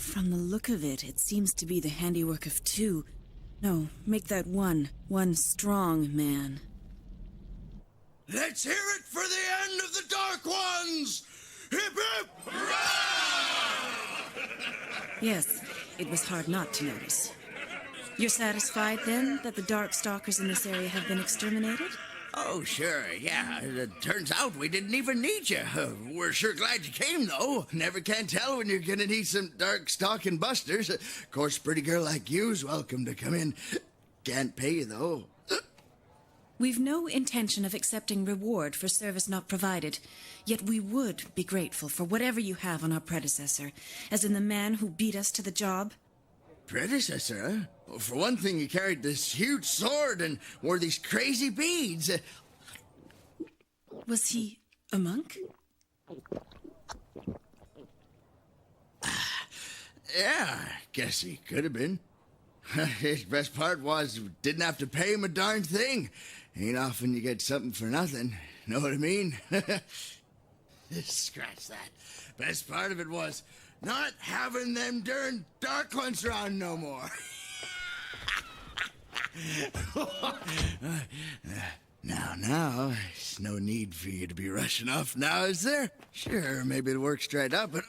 From the look of it, it seems to be the handiwork of two. No, make that one. One strong man. Let's hear it for the end of the Dark Ones! Hip hip! Hurrah! Yes, it was hard not to notice. You're satisfied, then, that the Darkstalkers in this area have been exterminated? Oh, sure, yeah. It turns out we didn't even need you. We're sure glad you came, though. Never can tell when you're gonna need some Darkstalking busters. Of course, pretty girl like you's welcome to come in. Can't pay you, though. We've no intention of accepting reward for service not provided, yet we would be grateful for whatever you have on our predecessor, as in the man who beat us to the job. Predecessor, huh? Well, for one thing, he carried this huge sword and wore these crazy beads. Was he a monk? Yeah, I guess he could have been. His best part was didn't have to pay him a darn thing. Ain't often you get something for nothing. Know what I mean? Scratch that. Best part of it was not having them darn Dark Ones around no more. Now, there's no need for you to be rushing off now, is there? Sure, maybe it'll work straight up, but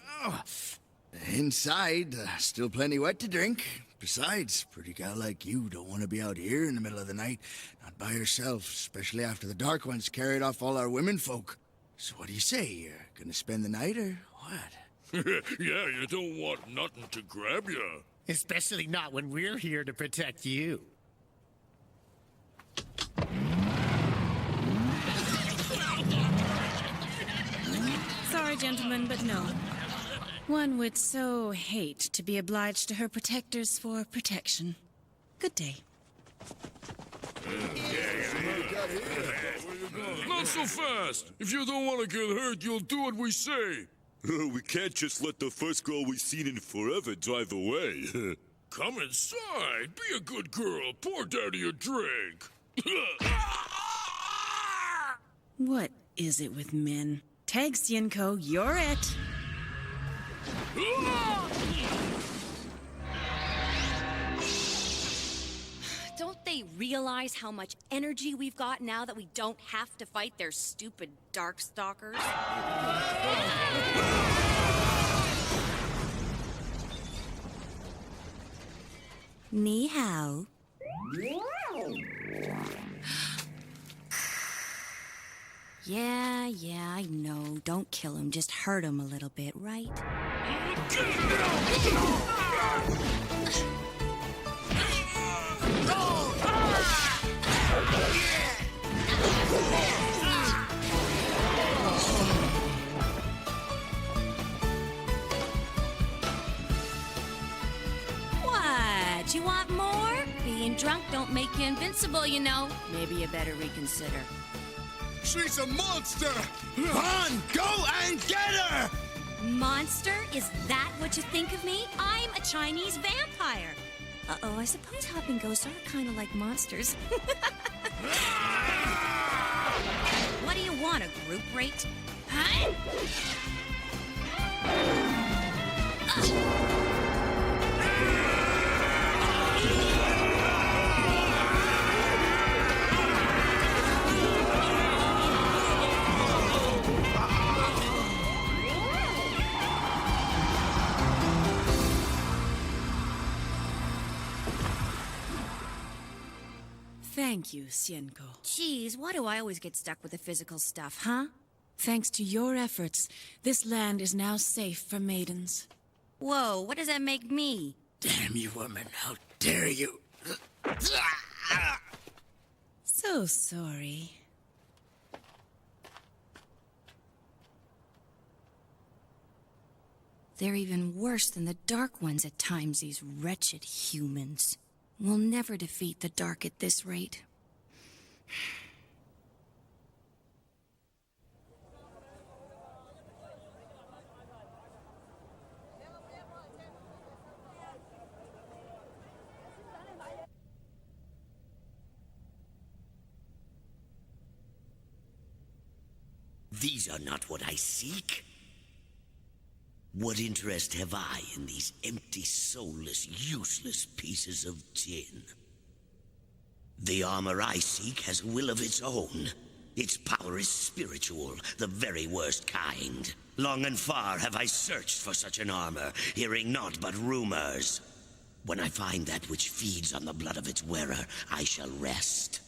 inside, still plenty wet to drink. Besides, pretty gal like you don't want to be out here in the middle of the night, not by herself, especially after the Dark Ones carried off all our women folk. So what do you say? You're gonna spend the night, or what? Yeah, you don't want nothing to grab you. Especially not when we're here to protect you. Sorry, gentlemen, but no. One would so hate to be obliged to her protectors for protection. Good day. Not so fast! If you don't want to get hurt, you'll do what we say. We can't just let the first girl we've seen in forever drive away. Come inside. Be a good girl. Pour Daddy a drink. What is it with men? Tag Xienko, you're it. Don't they realize how much energy we've got now that we don't have to fight their stupid Darkstalkers? Ni hao. Yeah, I know. Don't kill him. Just hurt him a little bit, right? What? You want more? Being drunk don't make you invincible, you know. Maybe you better reconsider. She's a monster! Han, go and get her! Monster? Is that what you think of me? I'm a Chinese vampire. Uh-oh, I suppose hopping ghosts are kind of like monsters. What do you want, a group rate? Huh? Thank you, Xienko. Geez, why do I always get stuck with the physical stuff, huh? Thanks to your efforts, this land is now safe for maidens. Whoa, what does that make me? Damn you, woman. How dare you? So sorry. They're even worse than the Dark Ones at times, these wretched humans. We'll never defeat the Dark at this rate. These are not what I seek. What interest have I in these empty, soulless, useless pieces of tin? The armor I seek has a will of its own. Its power is spiritual, the very worst kind. Long and far have I searched for such an armor, hearing naught but rumors. When I find that which feeds on the blood of its wearer, I shall rest.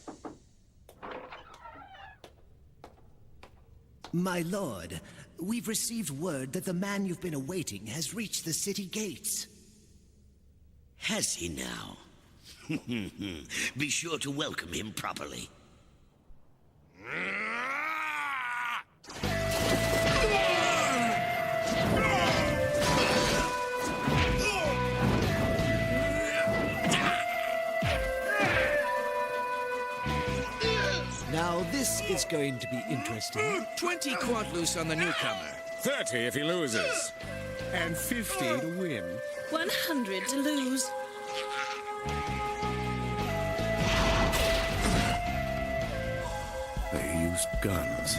My lord, we've received word that the man you've been awaiting has reached the city gates. Has he now? Be sure to welcome him properly. Now this is going to be interesting. 20 quad loose on the newcomer. 30 if he loses. And 50 to win. 100 to lose. They used guns.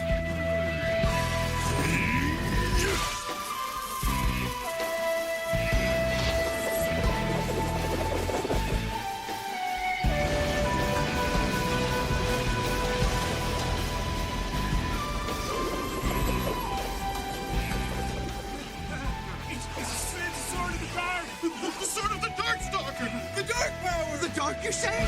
The sword of the Darkstalker! The Dark Power! The dark, you say?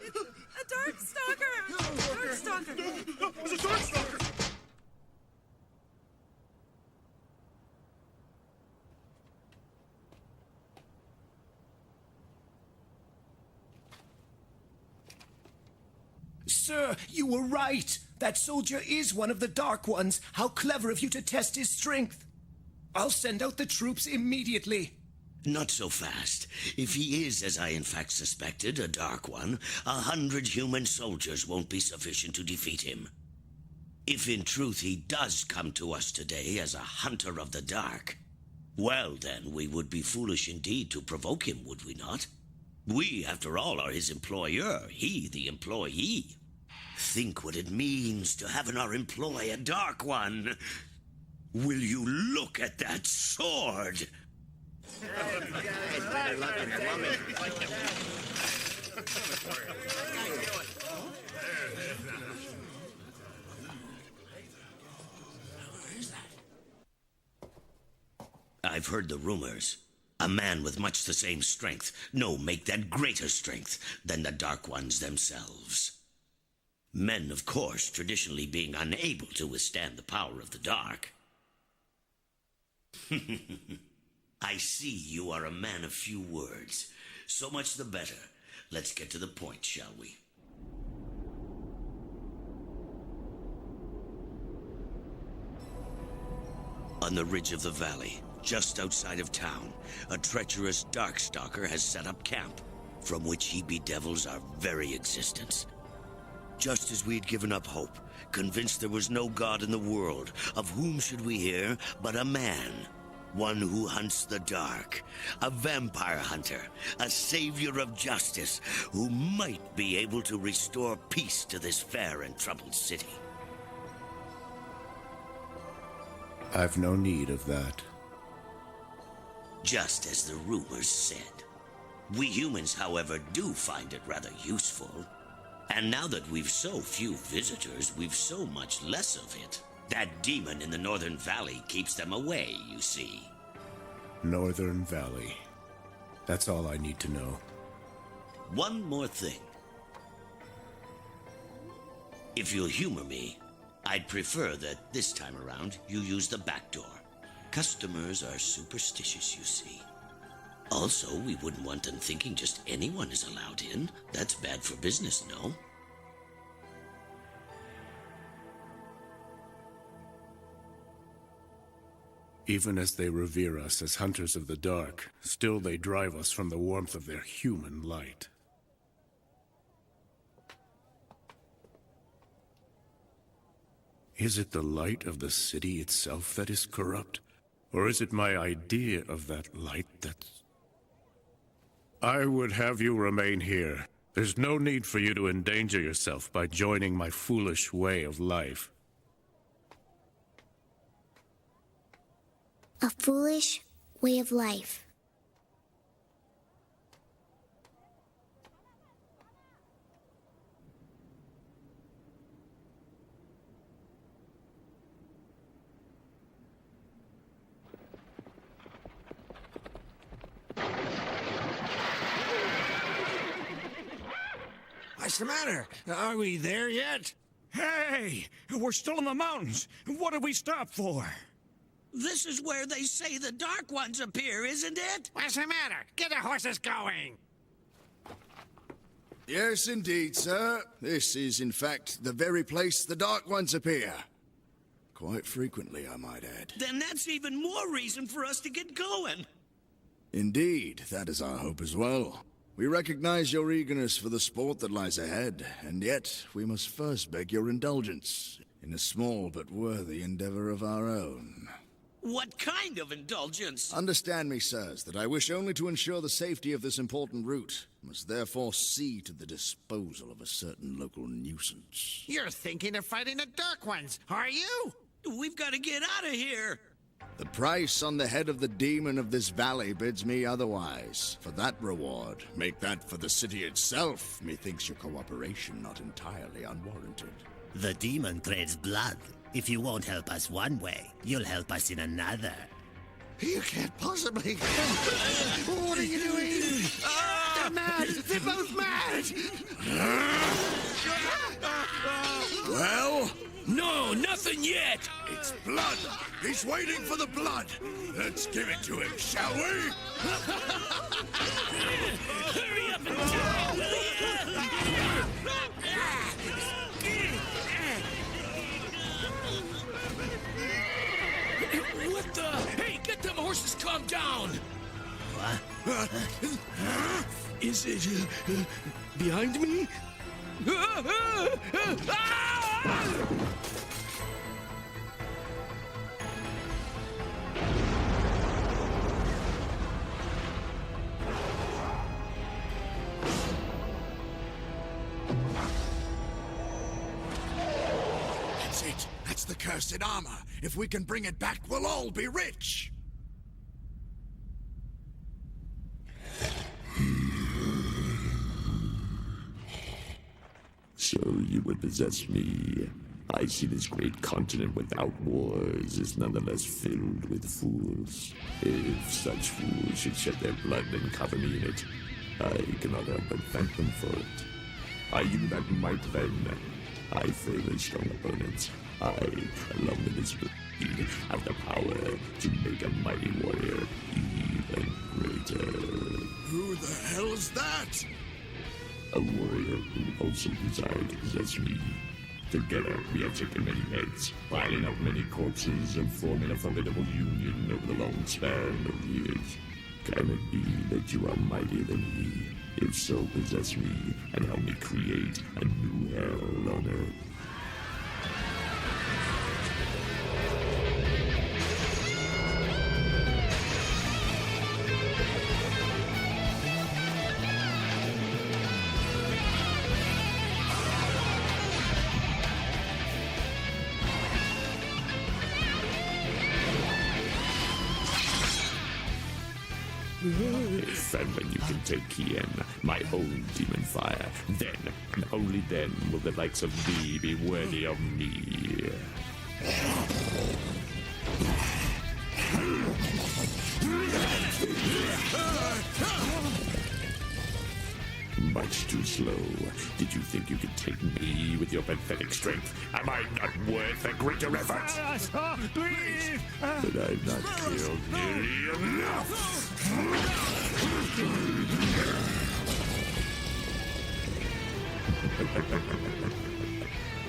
A dark stalker! Dark stalker! It was a Darkstalker! Sir, you were right. That soldier is one of the Dark Ones. How clever of you to test his strength. I'll send out the troops immediately. Not so fast. If he is, as I in fact suspected, a Dark One, 100 human soldiers won't be sufficient to defeat him. If in truth he does come to us today as a hunter of the dark, well then, we would be foolish indeed to provoke him, would we not? We, after all, are his employer, he the employee. Think what it means to have in our employ a Dark One. Will you look at that sword? I've heard the rumors. A man with much the same strength, no, make that greater strength than the Dark Ones themselves. Men, of course, traditionally being unable to withstand the power of the dark. I see you are a man of few words. So much the better. Let's get to the point, shall we? On the ridge of the valley, just outside of town, a treacherous Darkstalker has set up camp, from which he bedevils our very existence. Just as we'd given up hope, convinced there was no God in the world, of whom should we hear but a man? One who hunts the dark, a vampire hunter, a savior of justice, who might be able to restore peace to this fair and troubled city. I've no need of that. Just as the rumors said. We humans, however, do find it rather useful. And now that we've so few visitors, we've so much less of it. That demon in the Northern Valley keeps them away, you see. Northern Valley. That's all I need to know. One more thing. If you'll humor me, I'd prefer that this time around you use the back door. Customers are superstitious, you see. Also, we wouldn't want them thinking just anyone is allowed in. That's bad for business, no? Even as they revere us as hunters of the dark, still they drive us from the warmth of their human light. Is it the light of the city itself that is corrupt? Or is it my idea of that light that's... I would have you remain here. There's no need for you to endanger yourself by joining my foolish way of life. A foolish way of life. What's the matter? Are we there yet? Hey! We're still in the mountains. What did we stop for? This is where they say the Dark Ones appear, isn't it? What's the matter? Get the horses going! Yes, indeed, sir. This is, in fact, the very place the Dark Ones appear. Quite frequently, I might add. Then that's even more reason for us to get going. Indeed, that is our hope as well. We recognize your eagerness for the sport that lies ahead, and yet we must first beg your indulgence in a small but worthy endeavor of our own. What kind of indulgence? Understand me, sirs, that I wish only to ensure the safety of this important route. Must therefore see to the disposal of a certain local nuisance. You're thinking of fighting the Dark Ones, are you? We've got to get out of here. The price on the head of the demon of this valley bids me otherwise. For that reward, make that for the city itself. Methinks your cooperation not entirely unwarranted. The demon craves blood. If you won't help us one way, you'll help us in another. You can't possibly... What are you doing? They're mad! They're both mad! Well? No, nothing yet! It's blood! He's waiting for the blood! Let's give it to him, shall we? Hurry up and tell! What the? Hey, get them horses calmed down! What? Is it behind me? That's it. That's the cursed armor. If we can bring it back, we'll all be rich. So you would possess me. I see this great continent without wars is nonetheless filled with fools. If such fools should shed their blood and cover me in it, I cannot help but thank them for it. Are you that might then? I favor strong opponents. I, along with this breed, have the power to make a mighty warrior even greater. Who the hell's that? A warrior who also desired to possess me. Together, we have taken many heads, piling up many corpses, and forming a formidable union over the long span of years. Can it be that you are mightier than he? If so, possess me, and help me create a new hell on earth. If and when you can take Kien, my own demon fire, then, and only then, will the likes of thee be worthy of me. Much too slow. Did you think you could take me with your pathetic strength? Am I not worth a greater effort? Please! But I've not killed nearly enough!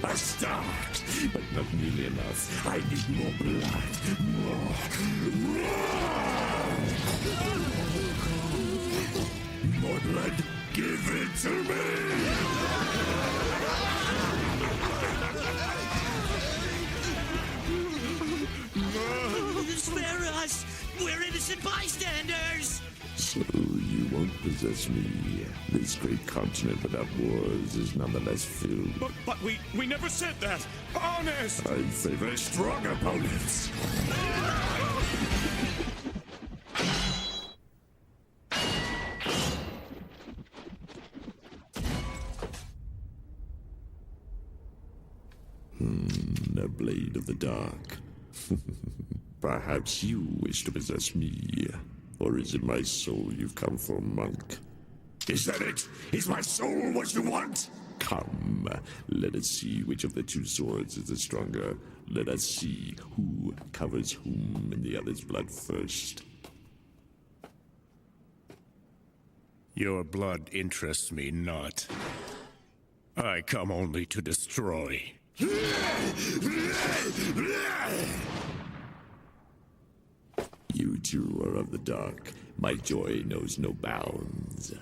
A start, but not nearly enough. I need more blood. More blood. Give it to me! Spare us! We're innocent bystanders! So you won't possess me. This great continent without wars is nonetheless filled. But we never said that! Honest! I favor strong opponents. A blade of the dark. Perhaps you wish to possess me. Or is it my soul you've come for, monk? Is that it? Is my soul what you want? Come, let us see which of the two swords is the stronger. Let us see who covers whom in the other's blood first. Your blood interests me not. I come only to destroy. You two are of the dark. My joy knows no bounds.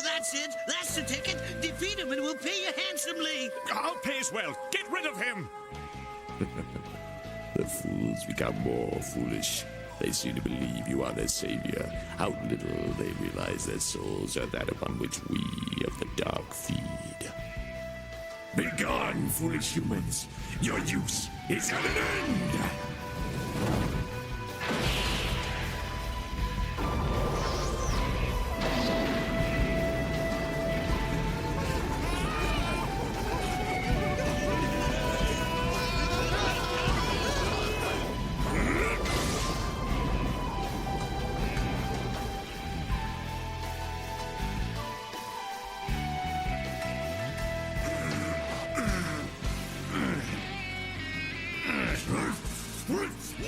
That's it. That's the ticket. Defeat him and we'll pay you handsomely. I'll pay as well. Get rid of him. The fools become more foolish. They seem to believe you are their savior. How little they realize their souls are that upon which we of the dark feed. Begone, foolish humans. Your use is at an end.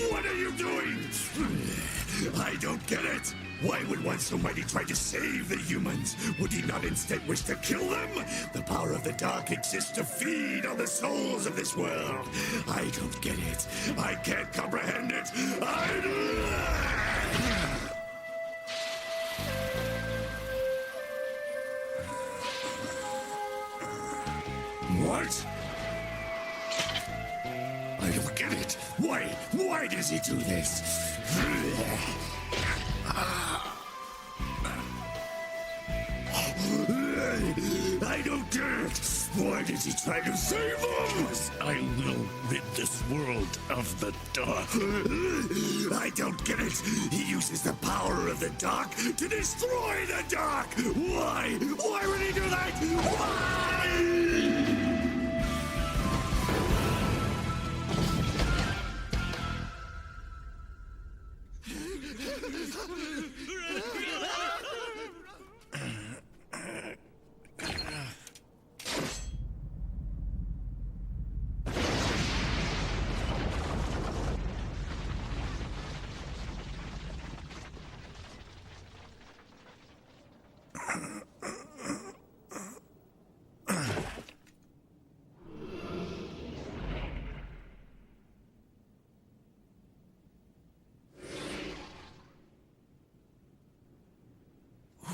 What are you doing? I don't get it. Why would one so mighty try to save the humans? Would he not instead wish to kill them? The power of the dark exists to feed on the souls of this world. I don't get it. I can't comprehend it. What? I don't get it. Why does he do this? I don't get it. Why does he try to save us? I will rid this world of the dark. I don't get it. He uses the power of the dark to destroy the dark. Why? Why would he do that? Why?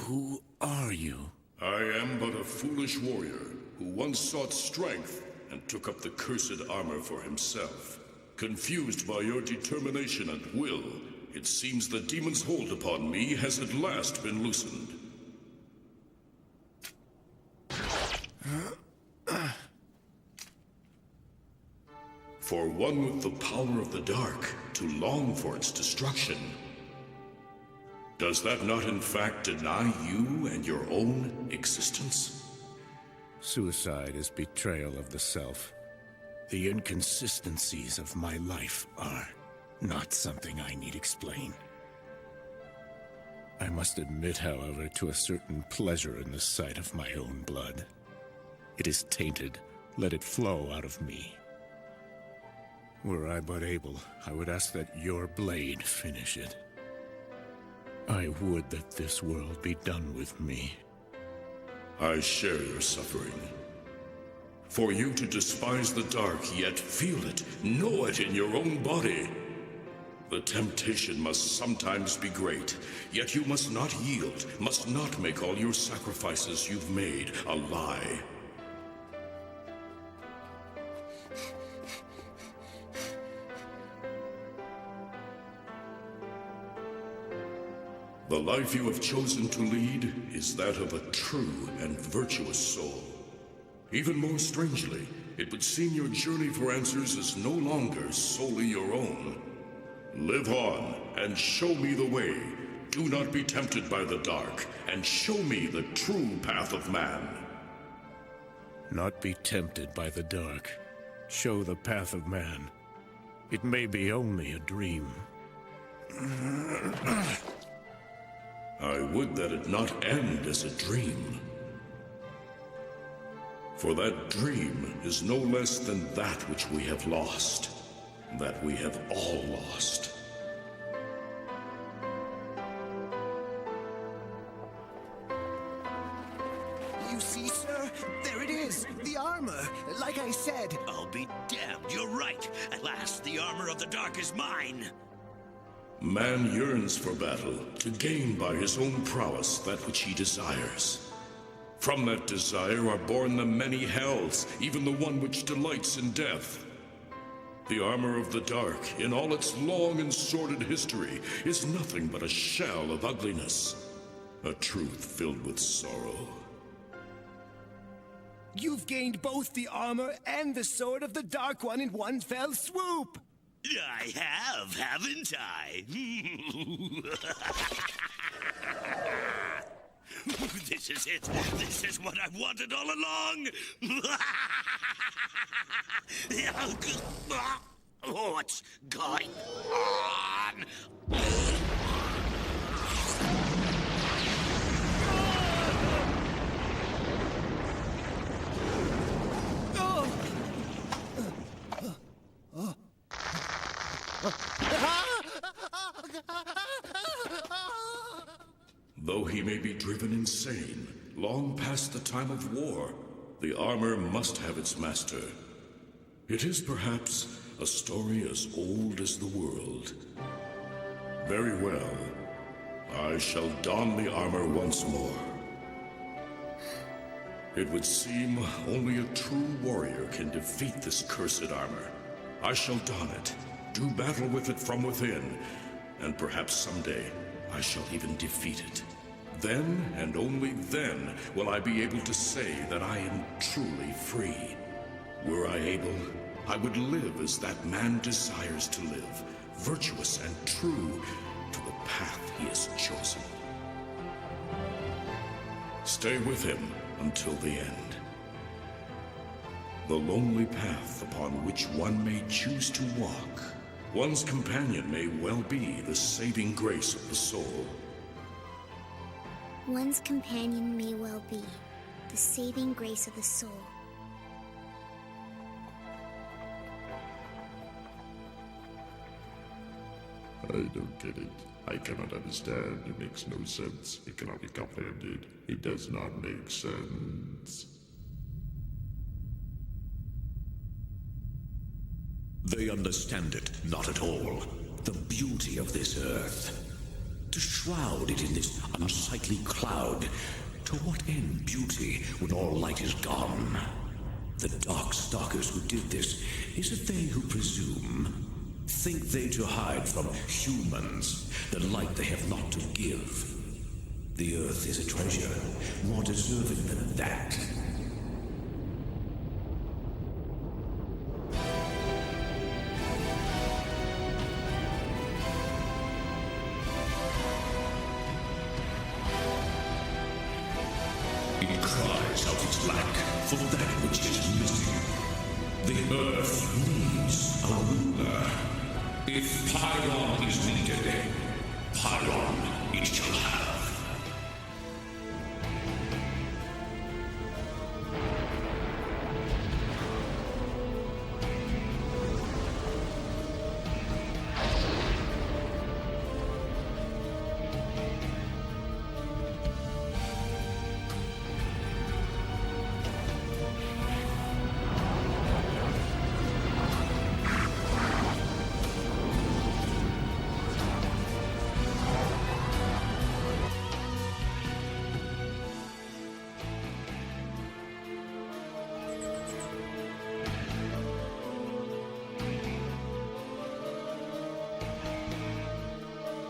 Who are you? I am but a foolish warrior who once sought strength and took up the cursed armor for himself. Confused by your determination and will, it seems the demon's hold upon me has at last been loosened. For one with the power of the dark to long for its destruction, does that not in fact deny you and your own existence? Suicide is betrayal of the self. The inconsistencies of my life are not something I need explain. I must admit, however, to a certain pleasure in the sight of my own blood. It is tainted. Let it flow out of me. Were I but able, I would ask that your blade finish it. I would that this world be done with me. I share your suffering. For you to despise the dark, yet feel it, know it in your own body. The temptation must sometimes be great, yet you must not yield, must not make all your sacrifices you've made a lie. The life you have chosen to lead is that of a true and virtuous soul. Even more strangely, it would seem your journey for answers is no longer solely your own. Live on and show me the way. Do not be tempted by the dark, and show me the true path of man. Not be tempted by the dark. Show the path of man. It may be only a dream. I would that it not end as a dream. For that dream is no less than that which we have lost, that we have all lost. You see, sir? There it is, the armor. Like I said. I'll be damned, you're right. At last, the armor of the dark is mine. Man yearns for battle, to gain by his own prowess that which he desires. From that desire are born the many hells, even the one which delights in death. The armor of the dark, in all its long and sordid history, is nothing but a shell of ugliness, a truth filled with sorrow. You've gained both the armor and the sword of the Dark One in one fell swoop! I have, haven't I? This is it. This is what I've wanted all along. What's going on? Though he may be driven insane, long past the time of war, the armor must have its master. It is perhaps a story as old as the world. Very well. I shall don the armor once more. It would seem only a true warrior can defeat this cursed armor. I shall don it, do battle with it from within, and perhaps someday I shall even defeat it. Then, and only then, will I be able to say that I am truly free. Were I able, I would live as that man desires to live, virtuous and true to the path he has chosen. Stay with him until the end. The lonely path upon which one may choose to walk. One's companion may well be the saving grace of the soul. One's companion may well be the saving grace of the soul. I don't get it. I cannot understand. It makes no sense. It cannot be comprehended. It does not make sense. They understand it not at all. The beauty of this earth. To shroud it in this unsightly cloud. To what end beauty when all light is gone? The dark stalkers who did this, is it they who presume? Think they to hide from humans the light they have not to give? The earth is a treasure, more deserving than that. It cries out its lack for that which is missing. The earth needs a ruler. If Pylon is needed, Pylon it shall have.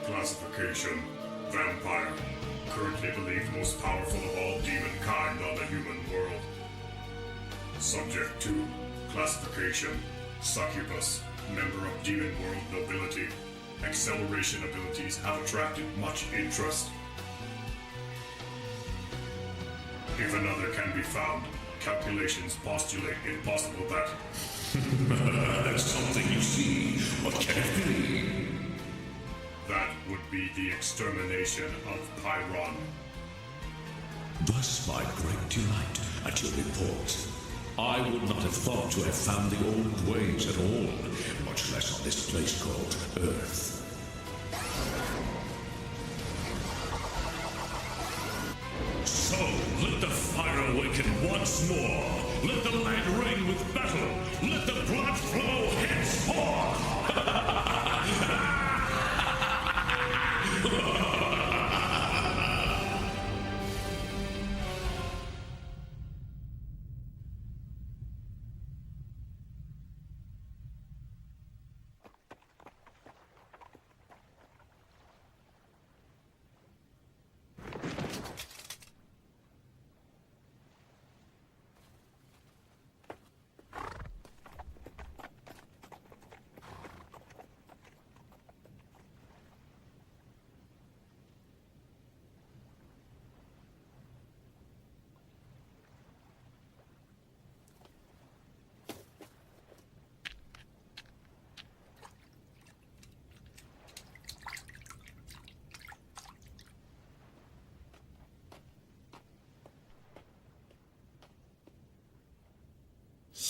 Classification, vampire. Currently believed most powerful of all demon kind on the human world. Subject to classification, succubus, member of demon world nobility. Acceleration abilities have attracted much interest. If another can be found, calculations postulate it possible that... That's something you see. What can it be? That would be the extermination of Pyron. Thus my great delight at your report. I would not have thought to have found the old ways at all, much less on this place called Earth. So, let the fire awaken once more. Let the land ring with battle. Let the blood flow henceforth.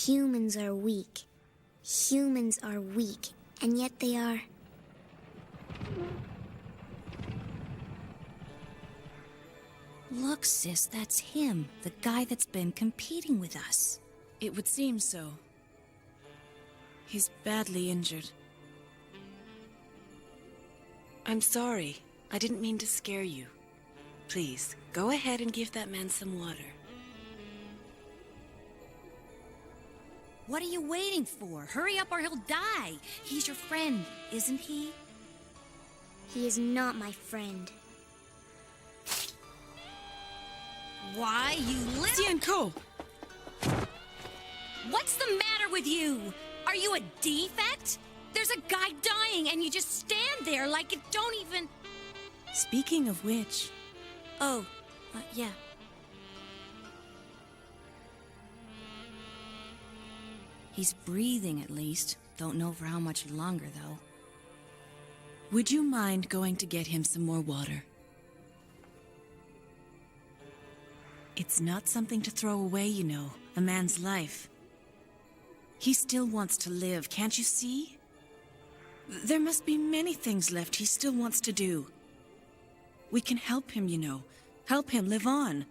Humans are weak. Humans are weak, and yet they are... Look, sis, that's him. The guy that's been competing with us. It would seem so. He's badly injured. I'm sorry. I didn't mean to scare you. Please, go ahead and give that man some water. What are you waiting for? Hurry up or he'll die. He's your friend, isn't he? He is not my friend. Why, you little... Xianko! What's the matter with you? Are you a defect? There's a guy dying and you just stand there like it don't even... Speaking of which... Oh, yeah. He's breathing, at least. Don't know for how much longer, though. Would you mind going to get him some more water? It's not something to throw away, you know. A man's life. He still wants to live, can't you see? There must be many things left he still wants to do. We can help him, you know. Help him live on.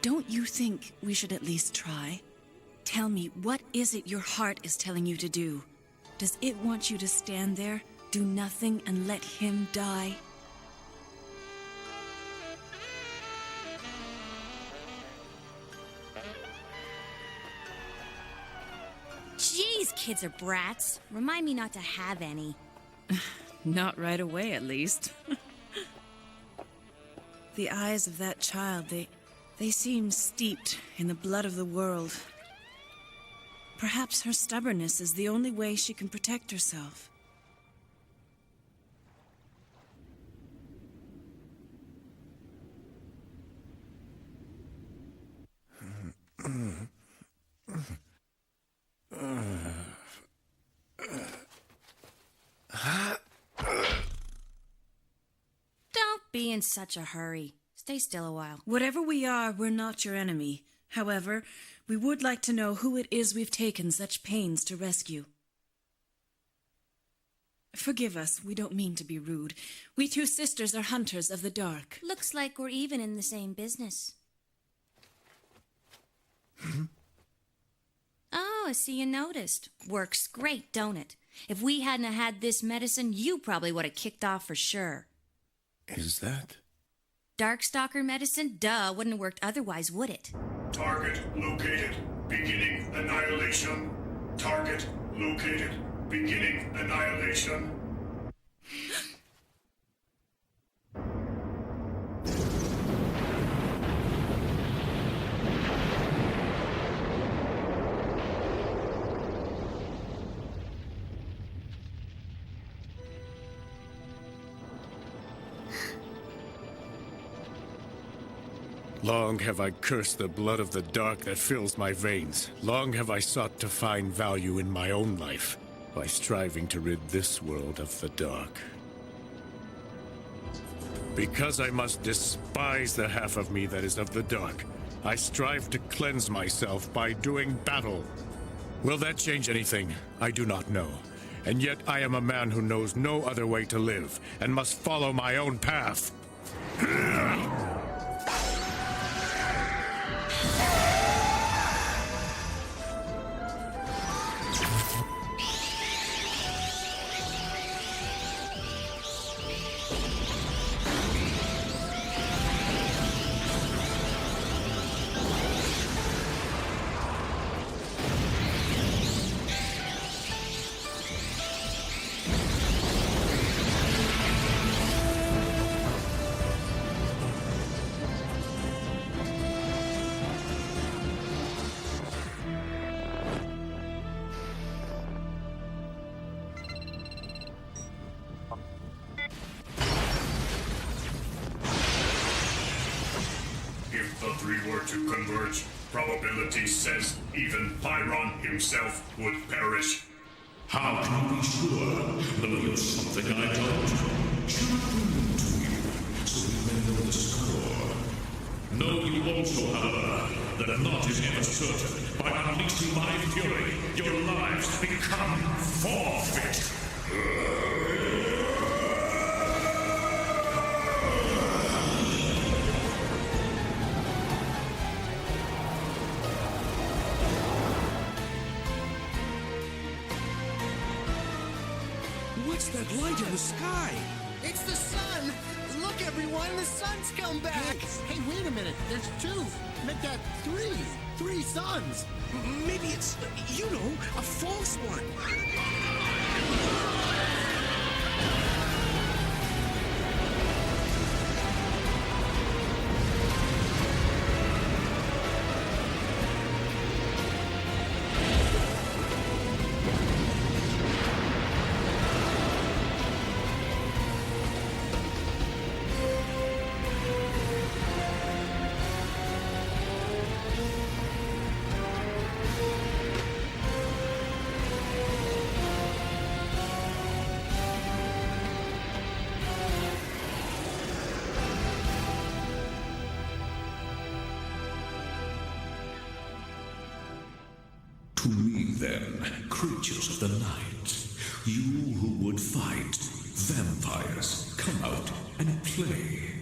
Don't you think we should at least try? Tell me, what is it your heart is telling you to do? Does it want you to stand there, do nothing, and let him die? Jeez, kids are brats. Remind me not to have any. Not right away, at least. The eyes of that child, they seem steeped in the blood of the world. Perhaps her stubbornness is the only way she can protect herself. Don't be in such a hurry. Stay still a while. Whatever we are, we're not your enemy. However, we would like to know who it is we've taken such pains to rescue. Forgive us, we don't mean to be rude. We two sisters are hunters of the dark. Looks like we're even in the same business. Oh, I see you noticed. Works great, don't it? If we hadn't had this medicine, you probably would have kicked off for sure. Is that? Darkstalker medicine? Duh, wouldn't have worked otherwise, would it? Target located. Beginning annihilation. Target located. Beginning annihilation. Long have I cursed the blood of the dark that fills my veins. Long have I sought to find value in my own life by striving to rid this world of the dark. Because I must despise the half of me that is of the dark, I strive to cleanse myself by doing battle. Will that change anything? I do not know. And yet I am a man who knows no other way to live, and must follow my own path. If the three were to converge, probability says even Byron himself would perish. How can you be sure? Though it's something I don't. Shall I prove it to you, so you may know the score? Know you also, however, that naught is ever certain. By unleashing my fury, your lives become forfeit. What's that light in the sky? It's the sun! Look, everyone, the sun's come back! Hey, wait a minute. There's two. Make that three. 3 suns. Maybe it's, a false one. To me, then, creatures of the night, you who would fight vampires, come out and play.